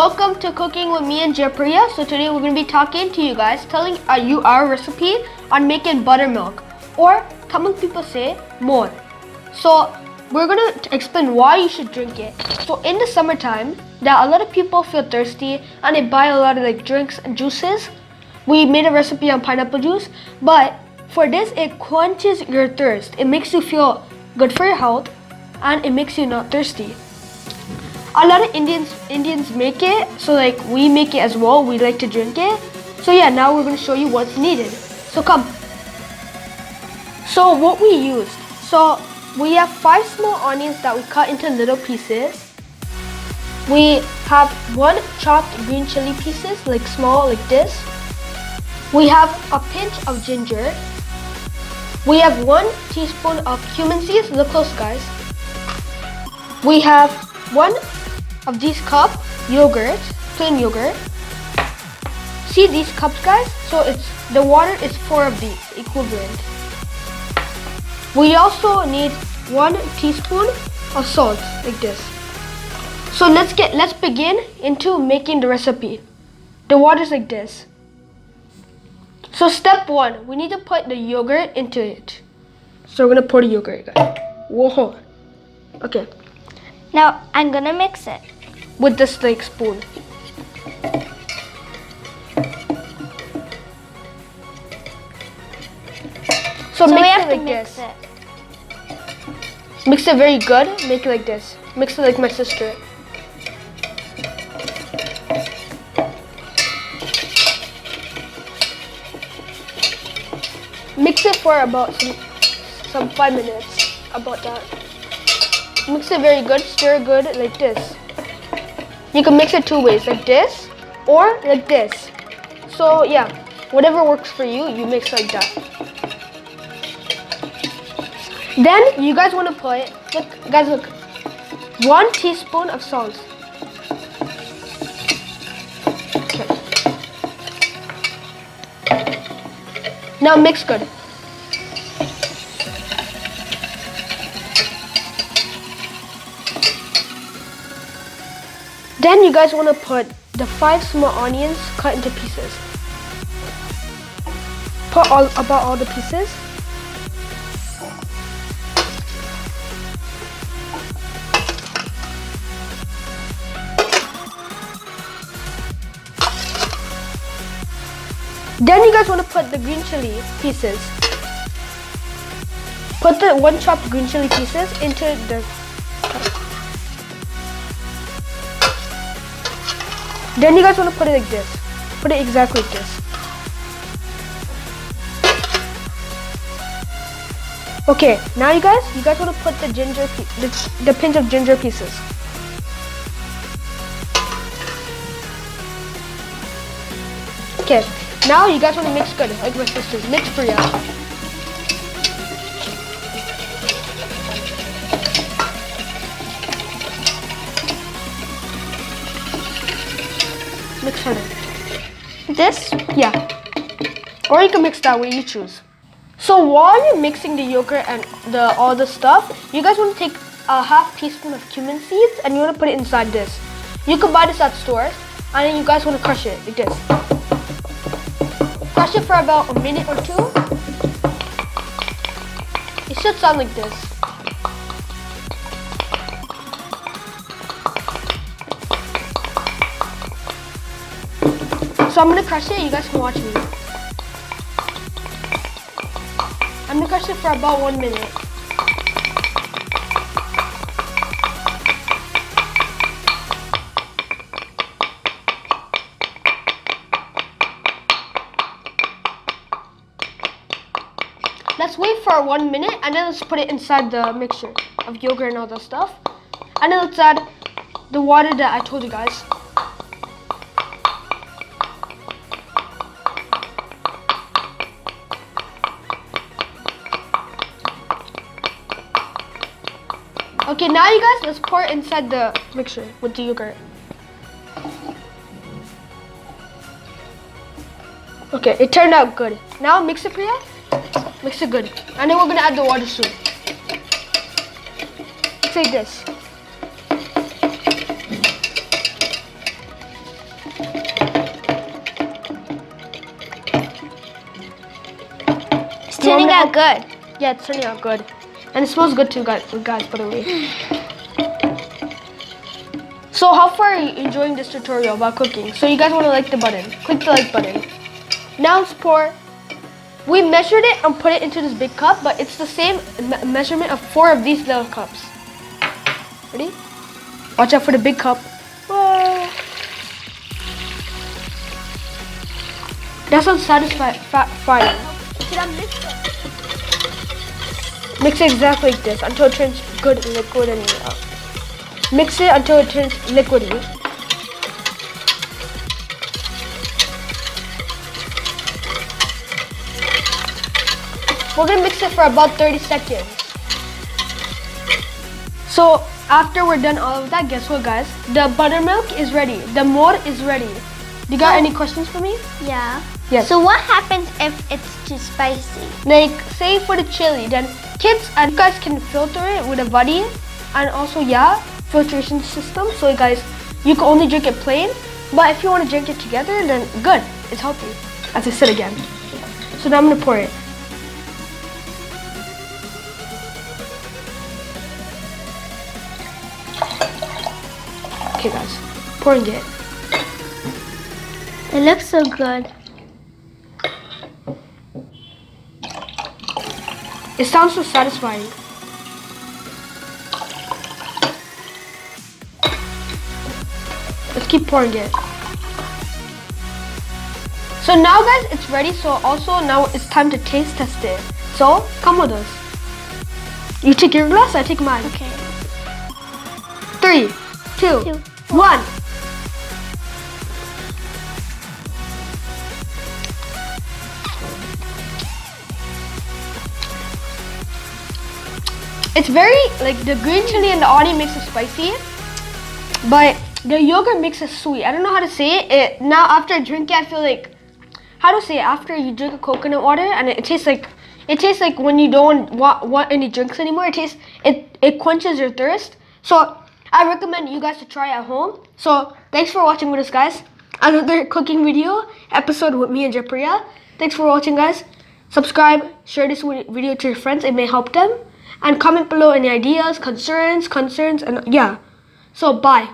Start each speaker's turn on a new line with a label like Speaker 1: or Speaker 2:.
Speaker 1: welcome to Cooking with me and Japriya. So today we're going to be talking to you guys, telling you our recipe on making buttermilk, or Tamil people say more. So we're going to explain why you should drink it. So in the summertime, that a lot of people feel thirsty and they buy a lot of drinks and juices. We made a recipe on pineapple juice, but for this it quenches your thirst. It makes you feel good for your health and it makes you not thirsty. A lot of Indians make it, so we make it as well. We like to drink it. So yeah, now we're going to show you what's needed. So come. So what we used. So we have 5 small onions that we cut into little pieces. We have 1 chopped green chili pieces, small like this. We have a pinch of ginger. We have 1 teaspoon of cumin seeds. Look close, guys. We have 1 of these cup yogurt, plain yogurt. See these cups, guys? So the water is 4 of these equivalent. We also need 1 teaspoon of salt, like this. So let's begin into making the recipe. The water's like this. So step 1, we need to put the yogurt into it. So we're gonna pour the yogurt, guys. Whoa. Okay.
Speaker 2: Now I'm gonna mix it
Speaker 1: with this spoon. So
Speaker 2: we
Speaker 1: mix
Speaker 2: have
Speaker 1: it like
Speaker 2: to mix
Speaker 1: this.
Speaker 2: it.
Speaker 1: Mix it very good. Make it like this. Mix it like my sister. Mix it for about some 5 minutes. About that. Mix it very good. Stir good like this. You can mix it 2 ways, like this or like this. So yeah, whatever works for you, you mix like that. Then you guys want to put, look, 1 teaspoon of salt. Okay. Now mix good. Then you guys want to put the 5 small onions cut into pieces. Put about all the pieces. Then you guys want to put the green chili pieces. Put the 1 chopped green chili pieces into the. Then you guys want to put it like this. Put it exactly like this. Okay, now you guys want to put the ginger, the pinch of ginger pieces. Okay, now you guys want to mix good, like my sisters. Mix for ya. Mix harder.
Speaker 2: This?
Speaker 1: Yeah. Or you can mix that way, you choose. So while you're mixing the yogurt and all the stuff, you guys want to take a ½ teaspoon of cumin seeds and you want to put it inside this. You can buy this at stores and then you guys want to crush it like this. Crush it for about a minute or 2. It should sound like this. So I'm going to crush it, you guys can watch me. I'm going to crush it for about 1 minute. Let's wait for 1 minute and then let's put it inside the mixture of yogurt and all that stuff. And then let's add the water that I told you guys. Okay, now you guys, let's pour it inside the mixture with the yogurt. Okay, it turned out good. Now mix it, Priya. Mix it good. And then we're gonna add the water soon. Say this.
Speaker 2: out good.
Speaker 1: Yeah, it's turning out good. And it smells good too, guys, by the way. So how far are you enjoying this tutorial about cooking? So you guys want to like the button. Click the like button. Now let's pour. We measured it and put it into this big cup, but it's the same measurement of 4 of these little cups. Ready? Watch out for the big cup. Whoa. That sounds satisfying. Mix it exactly like this until it turns good liquid and mix it until it turns liquidy. We're gonna mix it for about 30 seconds. So after we're done all of that, guess what, guys? The buttermilk is ready. The mor is ready. You got any questions for me?
Speaker 2: Yeah.
Speaker 1: Yes.
Speaker 2: So what happens if it's too spicy?
Speaker 1: Like, say for the chili, then kids and you guys can filter it with a buddy, and also filtration system. So guys, you can only drink it plain, but if you want to drink it together, then good. It's healthy. As I said again. So now I'm gonna pour it. Okay, guys, pouring it.
Speaker 2: It looks so good.
Speaker 1: It sounds so satisfying. Let's keep pouring it. So now, guys, it's ready. So also now it's time to taste test it. So come with us. You take your glass, I take mine.
Speaker 2: Okay.
Speaker 1: 3, 2, 1. It's very, like, the green chili and the onion makes it spicy, but the yogurt makes it sweet. I don't know how to say it. Now after I drink it, I feel like, how to say it, after you drink a coconut water and it tastes like when you don't want any drinks anymore. It quenches your thirst. So I recommend you guys to try it at home. So thanks for watching with us, guys. Another cooking video episode with me and Japriya. Thanks for watching, guys. Subscribe, share this video to your friends. It may help them. And comment below any ideas, concerns, and yeah. So bye.